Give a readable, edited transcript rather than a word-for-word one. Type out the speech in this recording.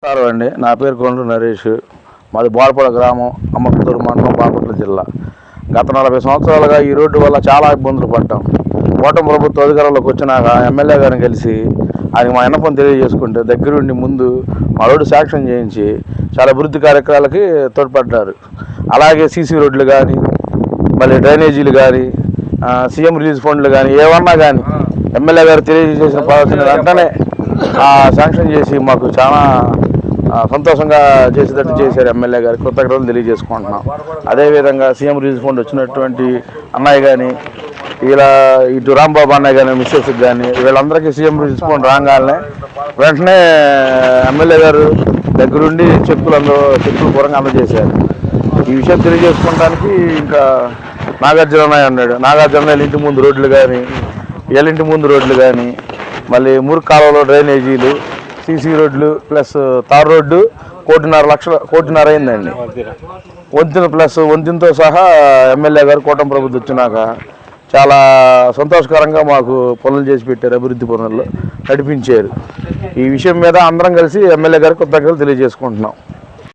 నమస్కారం అండి. నా పేరు కొండ్రు నరేష్. మాది బోరపడ గ్రామం, అమ్మకతూరు మండలం, బాపట్ల జిల్లా. గత 40 సంవత్సరాలుగా ఈ రోడ్డు వల్ల చాలా ఇబ్బందులు పడ్డాం. కూటమి ప్రభుత్వ అధికారంలోకి వచ్చినాక ఎమ్మెల్యే గారిని కలిసి ఆయనకు మా విన్నపం తెలియజేసుకుంటే దగ్గరుండి ముందు మా రోడ్డు శాంక్షన్ చేయించి చాలా అభివృద్ధి కార్యక్రమాలకి తోడ్పడ్డారు. అలాగే సీసీ రోడ్లు కానీ, మళ్ళీ డ్రైనేజీలు కానీ, సీఎం రిలీజ్ ఫండ్లు కానీ ఏమన్నా కానీ ఎమ్మెల్యే గారు తెలియజేసిన పద్ధతిని వెంటనే శాంక్షన్ చేసి మాకు చాలా సంతోషంగా చేసేటట్టు చేశారు ఎమ్మెల్యే గారికి కృతజ్ఞతలు తెలియజేసుకుంటున్నాం. అదేవిధంగా సీఎం రిలీజ్ ఫండ్ వచ్చినటువంటి అన్నయ్య కానీ, ఇలా ఇటు రాంబాబు అన్నయ్య కానీ, మిస్సెస్కి కానీ వీళ్ళందరికీ సీఎం రిలీజ్ ఫండ్ రాగానే వెంటనే ఎమ్మెల్యే గారు దగ్గరుండి చెక్కులు పూర్వంగా అందజేశారు. ఈ విషయం తెలియజేసుకోవడానికి ఇంకా నాగార్జున అన్నాడు. నాగార్జున ఇంటి ముందు రోడ్లు కానీ, వీళ్ళింటి ముందు రోడ్లు కానీ, మళ్ళీ మురికి కాలువలో డ్రైనేజీలు, సీసీ రోడ్లు ప్లస్ తార్ రోడ్డు 1,50,00,000 అయిందండి. వంతెన ప్లస్ వంతెనతో సహా ఎమ్మెల్యే గారు కూటమి ప్రభుత్వం వచ్చినాక చాలా సంతోషకరంగా మాకు పనులు చేసి పెట్టారు, అభివృద్ధి పనులు నడిపించారు. ఈ విషయం మీద అందరం కలిసి ఎమ్మెల్యే గారికి కృతజ్ఞతలు తెలియజేసుకుంటున్నాం.